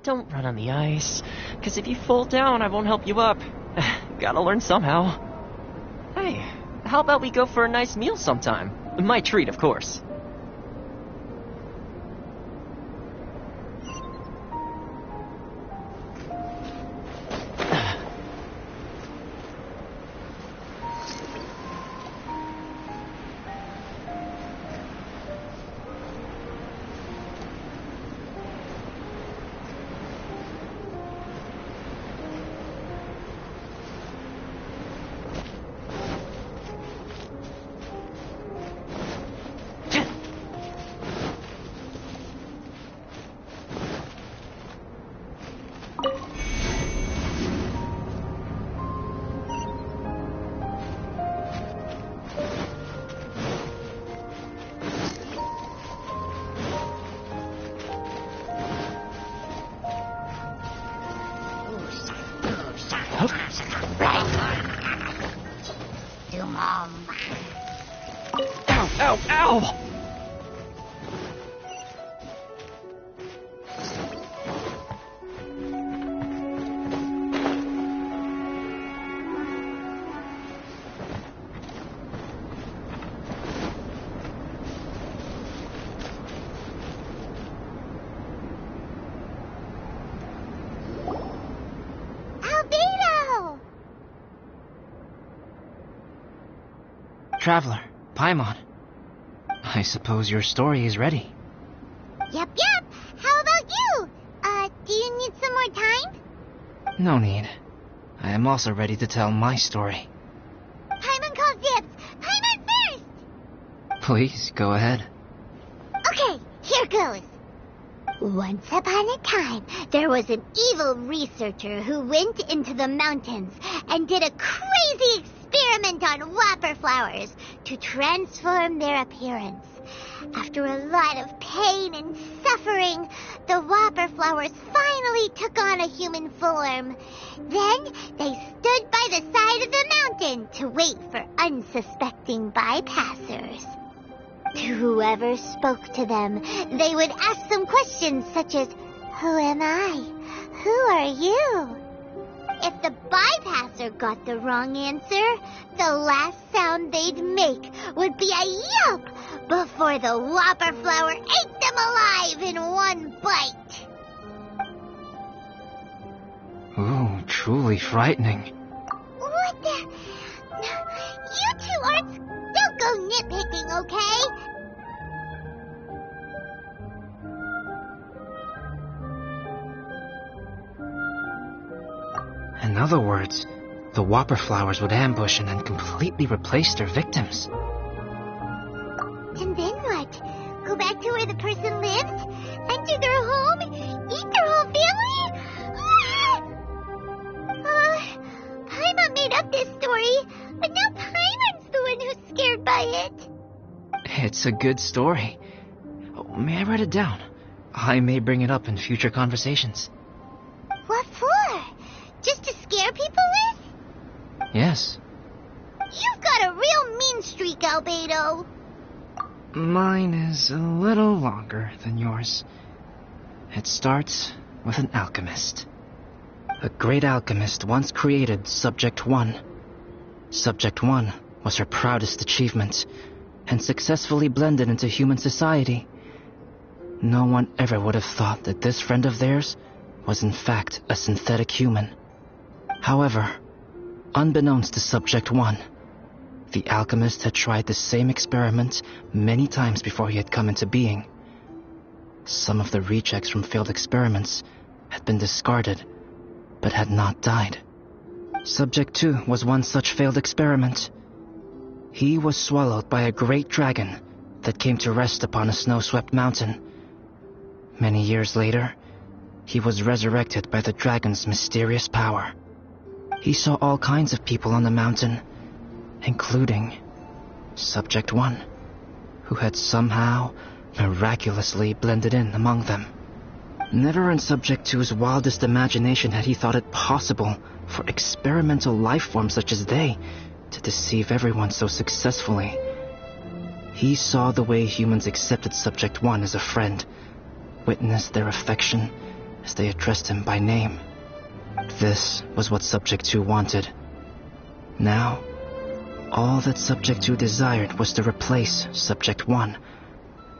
don't run on the ice, because if you fall down, I won't help you up. Gotta learn somehow. Hey, how about we go for a nice meal sometime? My treat, of course. Ow, ow! Traveler, Paimon. I suppose your story is ready. Yep. How about you? Do you need some more time? No need. I am also ready to tell my story. Paimon calls dibs. Paimon first! Please, go ahead. Okay, here goes. Once upon a time, there was an evil researcher who went into the mountains and did a crazy experiment on whopper flowers to transform their appearance. After a lot of pain and suffering, the whopper flowers finally took on a human form. Then they stood by the side of the mountain to wait for unsuspecting bypassers. To whoever spoke to them, they would ask some questions such as, "Who am I? Who are you?" If the bypasser got the wrong answer, the last sound they'd make would be a yelp before the whopper flower ate them alive in one bite. Ooh, truly frightening. What the? You two aren't... Don't go nitpicking, okay? In other words, the whopper flowers would ambush and then completely replace their victims. And then what? Go back to where the person lives? Enter their home? Eat their whole family? Paimon made up this story, but now Paimon's the one who's scared by it. It's a good story. Oh, may I write it down? I may bring it up in future conversations. What for? Just to scare people with? Yes. You've got a real mean streak, Albedo. Mine is a little longer than yours. It starts with an alchemist. A great alchemist once created Subject 1. Subject 1 was her proudest achievement, and successfully blended into human society. No one ever would have thought that this friend of theirs was in fact a synthetic human. However, unbeknownst to Subject 1, the alchemist had tried the same experiment many times before he had come into being. Some of the rejects from failed experiments had been discarded, but had not died. Subject 2 was one such failed experiment. He was swallowed by a great dragon that came to rest upon a snow-swept mountain. Many years later, he was resurrected by the dragon's mysterious power. He saw all kinds of people on the mountain, including Subject 1, who had somehow miraculously blended in among them. Never in Subject 2's wildest imagination had he thought it possible for experimental life forms such as they to deceive everyone so successfully. He saw the way humans accepted Subject 1 as a friend, witnessed their affection, as they addressed him by name. This was what Subject 2 wanted. Now, all that Subject 2 desired was to replace Subject 1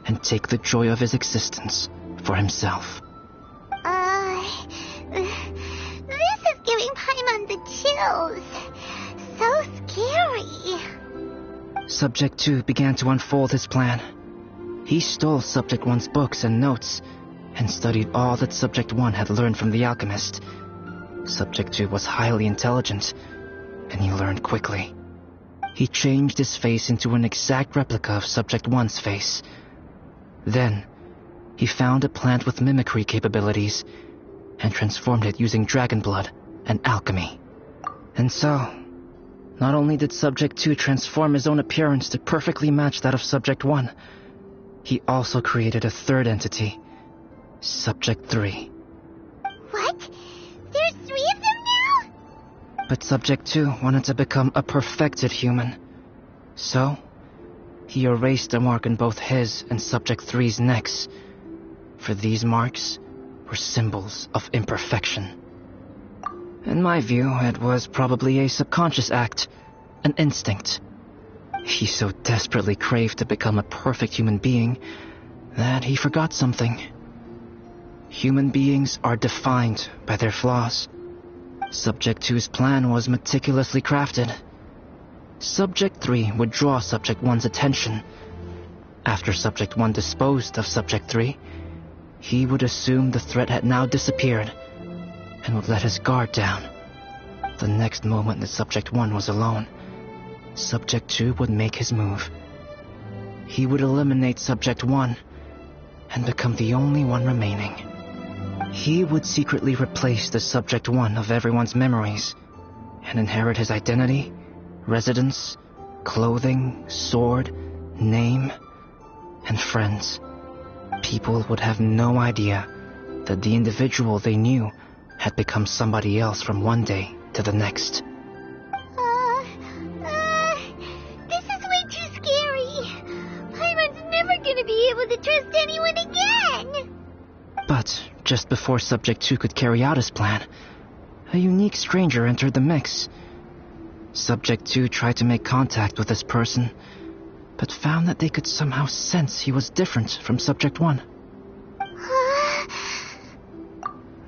and take the joy of his existence for himself. This is giving Paimon the chills. So scary. Subject 2 began to unfold his plan. He stole Subject 1's books and notes and studied all that Subject 1 had learned from the alchemist. Subject 2 was highly intelligent, and he learned quickly. He changed his face into an exact replica of Subject 1's face. Then, he found a plant with mimicry capabilities and transformed it using dragon blood and alchemy. And so, not only did Subject 2 transform his own appearance to perfectly match that of Subject 1, he also created a third entity, Subject 3. What? There's 3 of them now? But Subject 2 wanted to become a perfected human. So, he erased a mark on both his and Subject 3's necks, for these marks were symbols of imperfection. In my view, it was probably a subconscious act, an instinct. He so desperately craved to become a perfect human being that he forgot something. Human beings are defined by their flaws. Subject 2's plan was meticulously crafted. Subject 3 would draw Subject 1's attention. After Subject 1 disposed of Subject 3, he would assume the threat had now disappeared and would let his guard down. The next moment that Subject 1 was alone, Subject 2 would make his move. He would eliminate Subject 1 and become the only one remaining. He would secretly replace the Subject 1 of everyone's memories and inherit his identity, residence, clothing, sword, name, and friends. People would have no idea that the individual they knew had become somebody else from one day to the next. This is way too scary. Paimon's never gonna be able to trust anyone again. But just before Subject 2 could carry out his plan, a unique stranger entered the mix. Subject 2 tried to make contact with this person, but found that they could somehow sense he was different from Subject 1.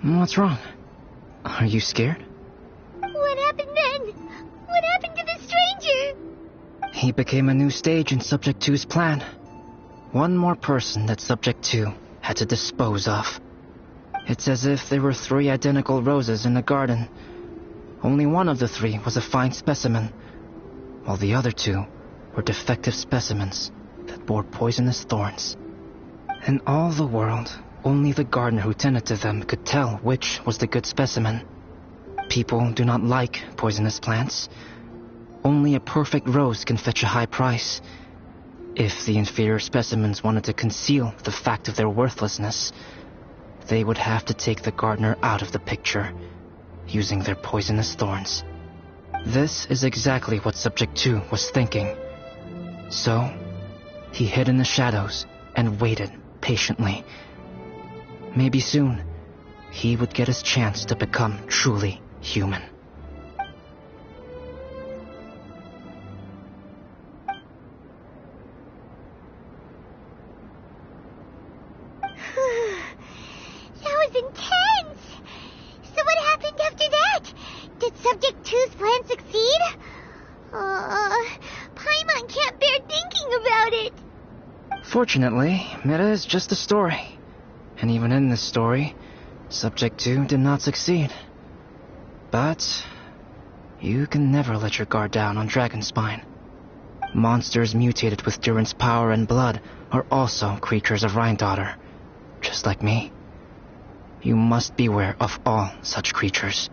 What's wrong? Are you scared? What happened then? What happened to the stranger? He became a new stage in Subject 2's plan. One more person that Subject 2 had to dispose of. It's as if there were 3 identical roses in a garden. Only one of the 3 was a fine specimen, while the other 2 were defective specimens that bore poisonous thorns. In all the world, only the gardener who tended to them could tell which was the good specimen. People do not like poisonous plants. Only a perfect rose can fetch a high price. If the inferior specimens wanted to conceal the fact of their worthlessness, they would have to take the gardener out of the picture, using their poisonous thorns. This is exactly what Subject 2 was thinking. So, he hid in the shadows and waited patiently. Maybe soon, he would get his chance to become truly human. That was intense! So what happened after that? Did Subject 2's plan succeed? Paimon can't bear thinking about it. Fortunately, it is just a story. And even in this story, Subject 2 did not succeed. But you can never let your guard down on Dragonspine. Monsters mutated with Durin's power and blood are also creatures of Rhine-Daughter, just like me. You must beware of all such creatures.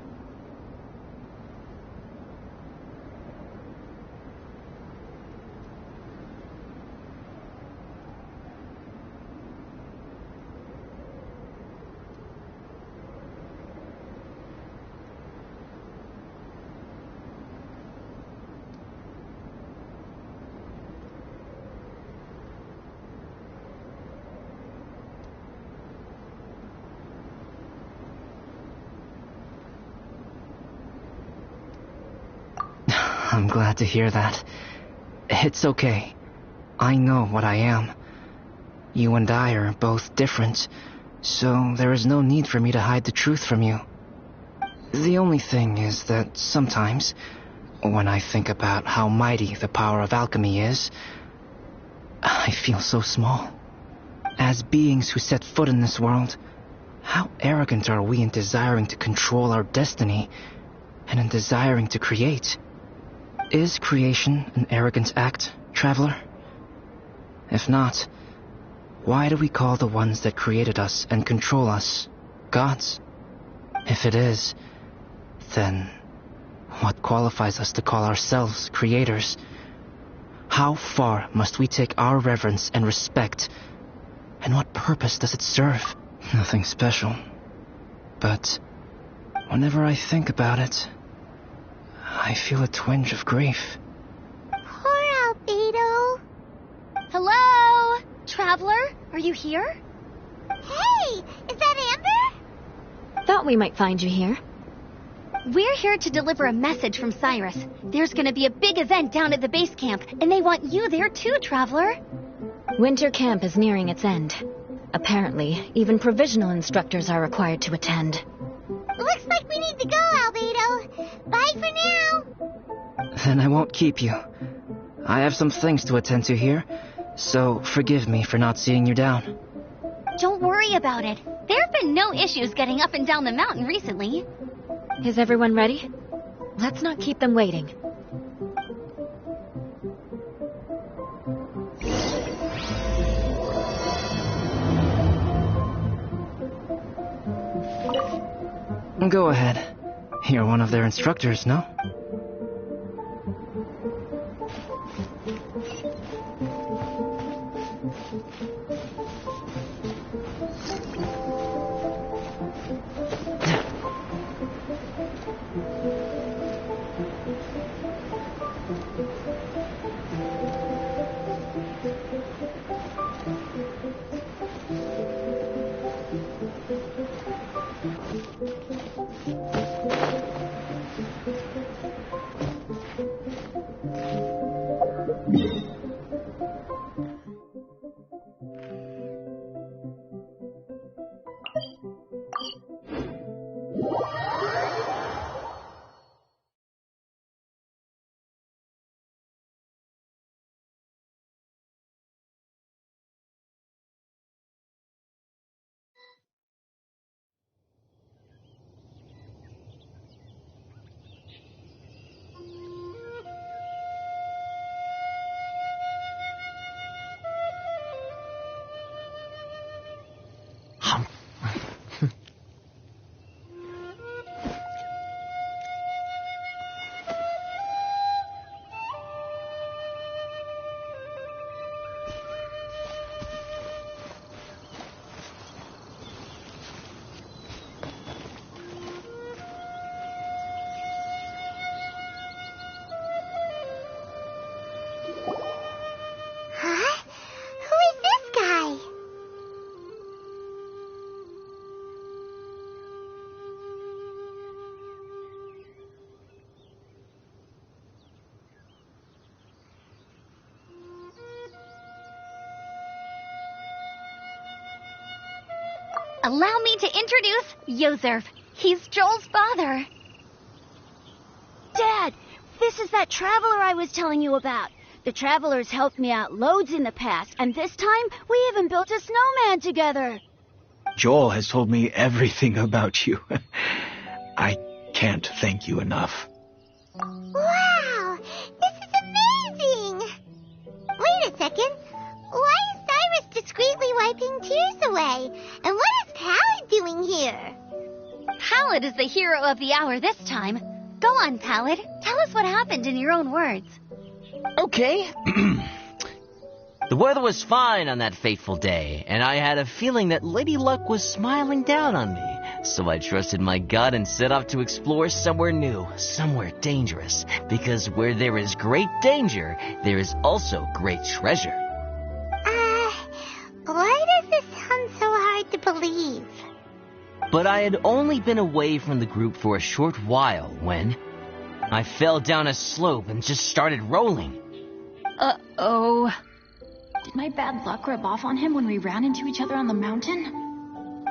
I'm glad to hear that. It's okay. I know what I am. You and I are both different, so there is no need for me to hide the truth from you. The only thing is that sometimes, when I think about how mighty the power of alchemy is, I feel so small. As beings who set foot in this world, how arrogant are we in desiring to control our destiny and in desiring to create? Is creation an arrogant act, traveler? If not, why do we call the ones that created us and control us gods? If it is, then what qualifies us to call ourselves creators? How far must we take our reverence and respect, and what purpose does it serve? Nothing special. But whenever I think about it, I feel a twinge of grief. Poor Albedo. Hello? Traveler, are you here? Hey, is that Amber? Thought we might find you here. We're here to deliver a message from Cyrus. There's gonna be a big event down at the base camp, and they want you there too, Traveler. Winter camp is nearing its end. Apparently, even provisional instructors are required to attend. Looks like we need to go, Albedo. Bye for now. Then I won't keep you. I have some things to attend to here, so forgive me for not seeing you down. Don't worry about it. There have been no issues getting up and down the mountain recently. Is everyone ready? Let's not keep them waiting. Go ahead. You're one of their instructors, no? Huh? Who is this guy? Allow me to introduce Yozerv. He's Joel's father. Dad, this is that traveler I was telling you about. The traveler's helped me out loads in the past, and this time we even built a snowman together. Joel has told me everything about you. I can't thank you enough. Wow, this is amazing. Wait a second. Why is Cyrus discreetly wiping tears away? And what is Pallid doing here? Pallid is the hero of the hour this time. Go on, Pallid. Tell us what happened in your own words. Okay. The weather was fine on that fateful day, and I had a feeling that Lady Luck was smiling down on me. So I trusted my gut and set off to explore somewhere new, somewhere dangerous. Because where there is great danger, there is also great treasure. Why does this sound so hard to believe? But I had only been away from the group for a short while when I fell down a slope and just started rolling. Uh-oh. Did my bad luck rub off on him when we ran into each other on the mountain?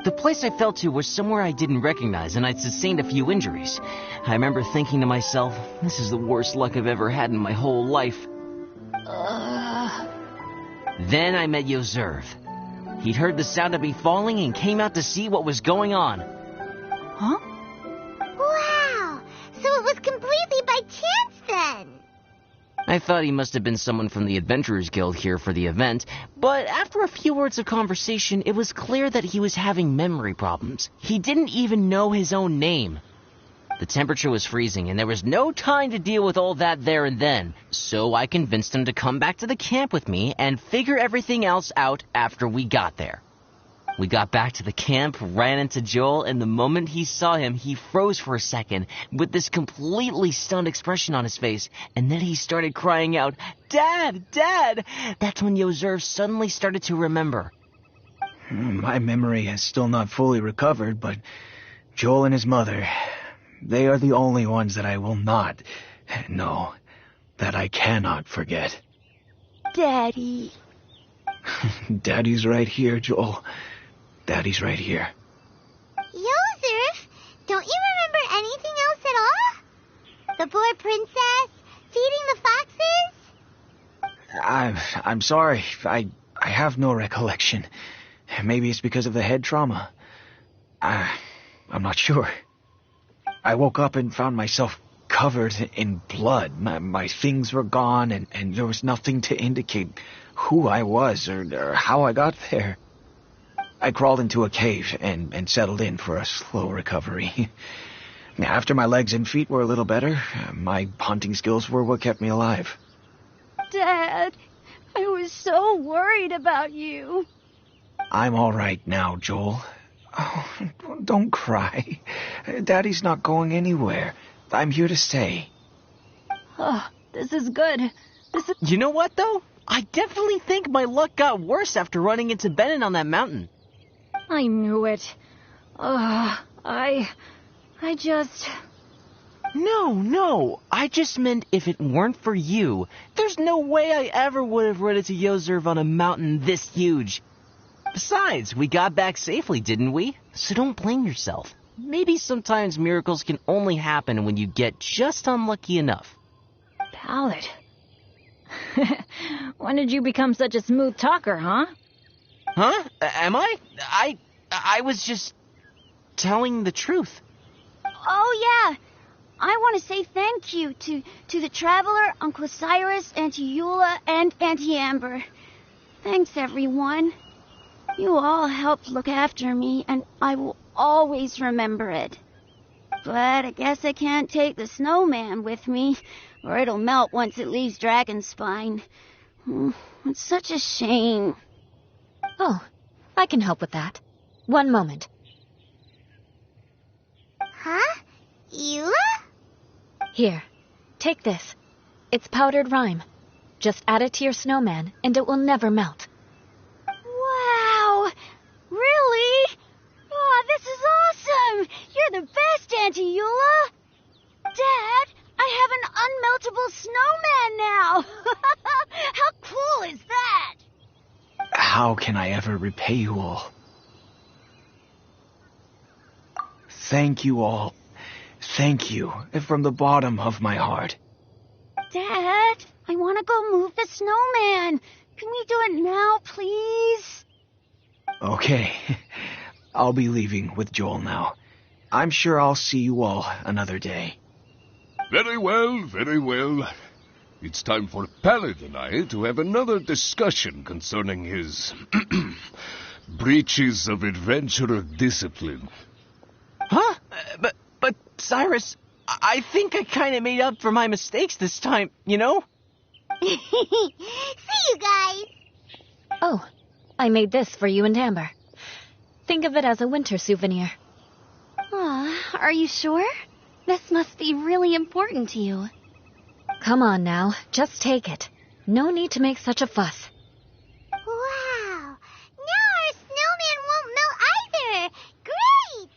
The place I fell to was somewhere I didn't recognize, and I'd sustained a few injuries. I remember thinking to myself, this is the worst luck I've ever had in my whole life. Then I met Yoserv. He'd heard the sound of me falling and came out to see what was going on. Huh? Wow! So it was completely by chance then! I thought he must have been someone from the Adventurers Guild here for the event, but after a few words of conversation, it was clear that he was having memory problems. He didn't even know his own name. The temperature was freezing, and there was no time to deal with all that there and then, so I convinced him to come back to the camp with me and figure everything else out after we got there. We got back to the camp, ran into Joel, and the moment he saw him, he froze for a second with this completely stunned expression on his face, and then he started crying out, "Dad! Dad!" That's when Yoserv suddenly started to remember. My memory has still not fully recovered, but Joel and his mother, they are the only ones that I will not, no, that I cannot forget. Daddy. Daddy's right here, Joel. Daddy's right here. Yoserv, don't you remember anything else at all? The poor princess, feeding the foxes? I'm sorry. I have no recollection. Maybe it's because of the head trauma. I'm not sure. I woke up and found myself covered in blood. My things were gone, and there was nothing to indicate who I was or how I got there. I crawled into a cave and settled in for a slow recovery. After my legs and feet were a little better, my hunting skills were what kept me alive. Dad, I was so worried about you. I'm all right now, Joel. Oh, don't cry. Daddy's not going anywhere. I'm here to stay. Oh, this is good. You know what, though? I definitely think my luck got worse after running into Benin on that mountain. I knew it. I just... No. I just meant if it weren't for you, there's no way I ever would have run into Yoserv on a mountain this huge. Besides, we got back safely, didn't we? So don't blame yourself. Maybe sometimes miracles can only happen when you get just unlucky enough. Ballad. When did you become such a smooth talker, huh? Huh? Am I? I was just telling the truth. Oh, yeah. I want to say thank you to the Traveler, Uncle Cyrus, Auntie Eula, and Auntie Amber. Thanks, everyone. You all helped look after me, and I will always remember it. But I guess I can't take the snowman with me, or it'll melt once it leaves Dragonspine. It's such a shame. Oh, I can help with that. One moment. Huh? Eula? Here, take this. It's powdered rime. Just add it to your snowman, and it will never melt. Wow! Really? Oh, this is awesome! You're the best, Auntie Eula! Dad, I have an unmeltable snowman now! How cool is that? How can I ever repay you all? Thank you all. Thank you from the bottom of my heart. Dad, I want to go move the snowman. Can we do it now, please? Okay, I'll be leaving with Joel now. I'm sure I'll see you all another day. Very well, very well. It's time for Pallid and I to have another discussion concerning his breaches of adventurer discipline. Huh? But Cyrus, I think I kind of made up for my mistakes this time, you know? See you guys! Oh, I made this for you and Amber. Think of it as a winter souvenir. Aw, are you sure? This must be really important to you. Come on now, just take it. No need to make such a fuss. Wow! Now our snowman won't melt either! Great!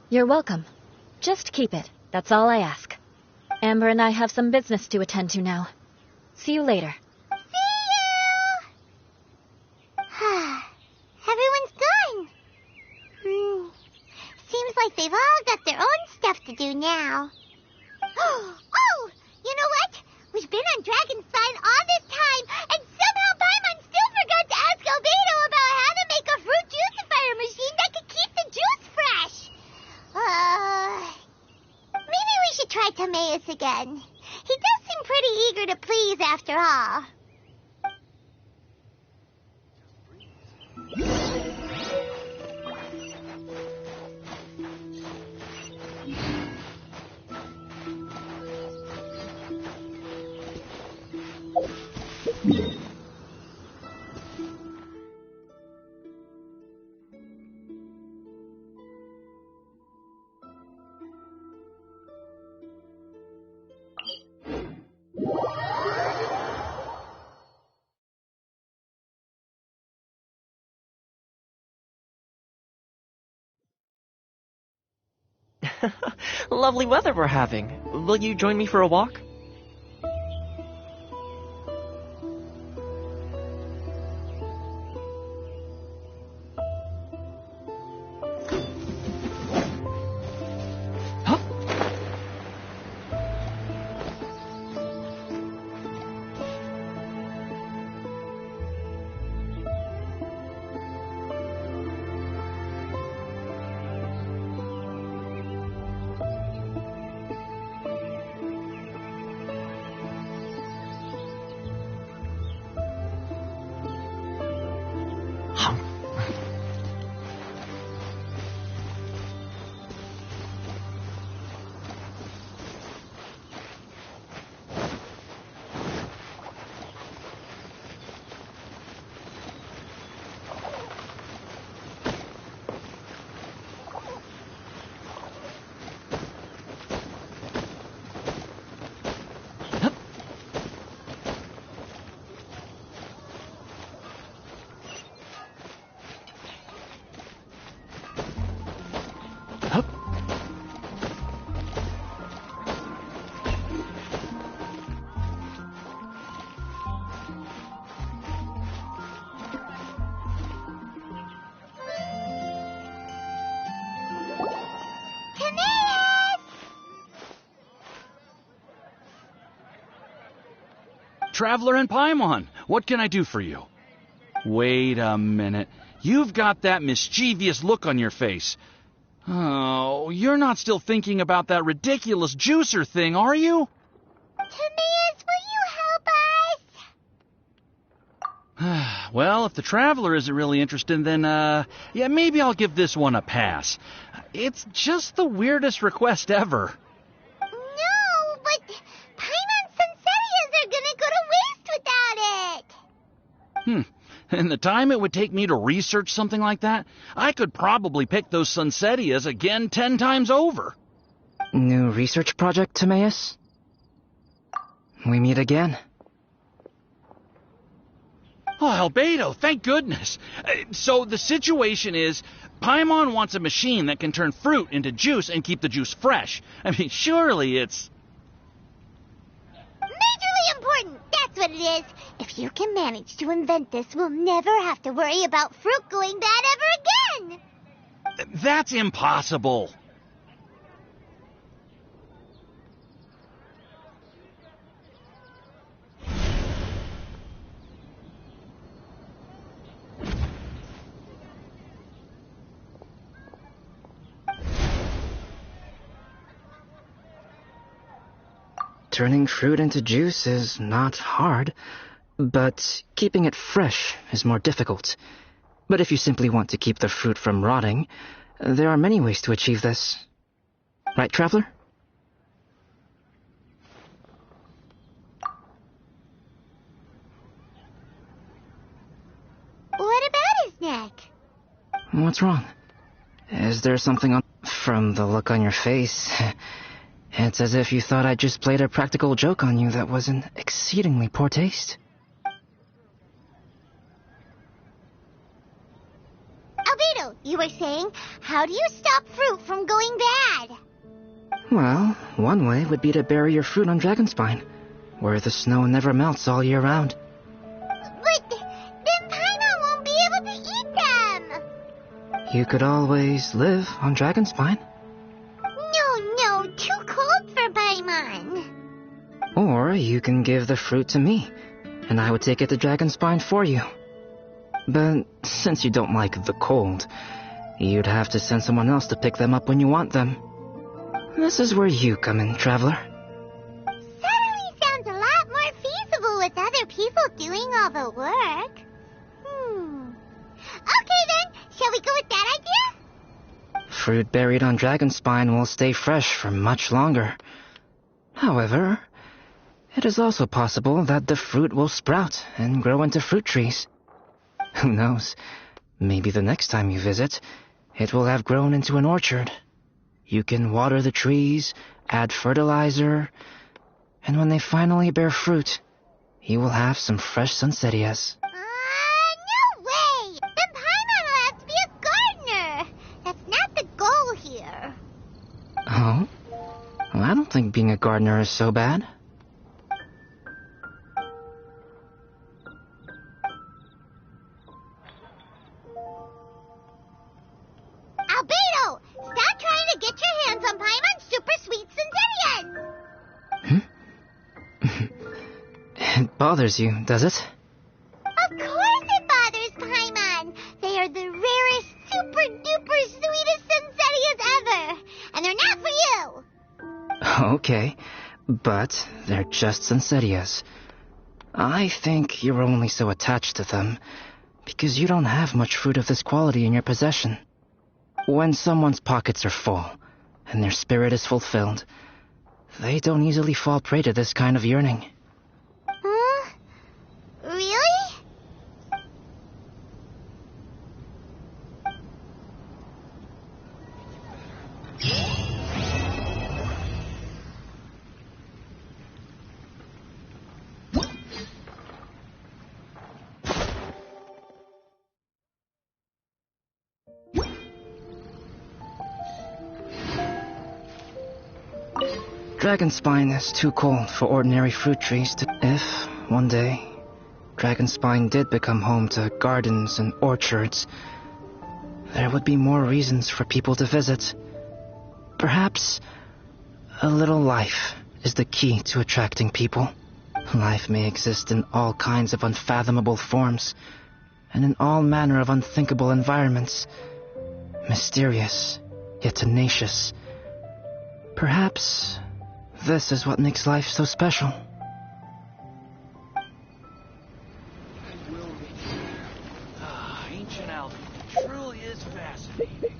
You're welcome. Just keep it. That's all I ask. Amber and I have some business to attend to now. See you later. See you! Everyone's gone. Seems like they've all got their own stuff to do now. Oh! You know what? We've been on Dragonstein all this time, and somehow Paimon still forgot to ask Albedo about how to make a fruit juicifier machine that could keep the juice fresh. Maybe we should try Timaeus again. He does seem pretty eager to please after all. Lovely weather we're having. Will you join me for a walk? Traveler and Paimon, what can I do for you? Wait a minute. You've got that mischievous look on your face. Oh, you're not still thinking about that ridiculous juicer thing, are you? Timaeus, will you help us? Well, if the Traveler isn't really interested, then, yeah, maybe I'll give this one a pass. It's just the weirdest request ever. No, but Paimon's Sunsettias are gonna go to waste without it. And the time it would take me to research something like that, I could probably pick those Sunsettias again 10 times over. New research project, Timaeus? We meet again. Oh, Albedo, thank goodness. So the situation is, Paimon wants a machine that can turn fruit into juice and keep the juice fresh. I mean, surely it's... Majorly important, that's what it is. If you can manage to invent this, we'll never have to worry about fruit going bad ever again. That's impossible. Turning fruit into juice is not hard, but keeping it fresh is more difficult. But if you simply want to keep the fruit from rotting, there are many ways to achieve this. Right, Traveler? What about his neck? What's wrong? Is there something on... From the look on your face, it's as if you thought I just played a practical joke on you that was in exceedingly poor taste. Albedo, you were saying, How do you stop fruit from going bad? Well, one way would be to bury your fruit on Dragonspine, where the snow never melts all year round. But then Paimon won't be able to eat them! You could always live on Dragonspine. No, too cold for Paimon. Or you can give the fruit to me, and I would take it to Dragonspine for you. But since you don't like the cold, you'd have to send someone else to pick them up when you want them. This is where you come in, Traveler. Suddenly sounds a lot more feasible with other people doing all the work. Okay then, shall we go with that idea? Fruit buried on Dragonspine will stay fresh for much longer. However, it is also possible that the fruit will sprout and grow into fruit trees. Who knows? Maybe the next time you visit, it will have grown into an orchard. You can water the trees, add fertilizer, and when they finally bear fruit, you will have some fresh sunsettias. No way! Then Paimon will have to be a gardener! That's not the goal here. Oh? Well, I don't think being a gardener is so bad. Albedo! Stop trying to get your hands on Paimon's super sweet Sunsettias! It bothers you, does it? Of course it bothers Paimon! They are the rarest, super duper sweetest Sunsettias ever! And they're not for you! Okay, but they're just Sunsettias. I think you're only so attached to them because you don't have much fruit of this quality in your possession. When someone's pockets are full and their spirit is fulfilled, they don't easily fall prey to this kind of yearning. Huh? Really? Dragonspine is too cold for ordinary fruit trees to... If, one day, Dragonspine did become home to gardens and orchards, there would be more reasons for people to visit. Perhaps a little life is the key to attracting people. Life may exist in all kinds of unfathomable forms, and in all manner of unthinkable environments. Mysterious, yet tenacious. Perhaps this is what makes life so special. Ancient alchemy truly is fascinating.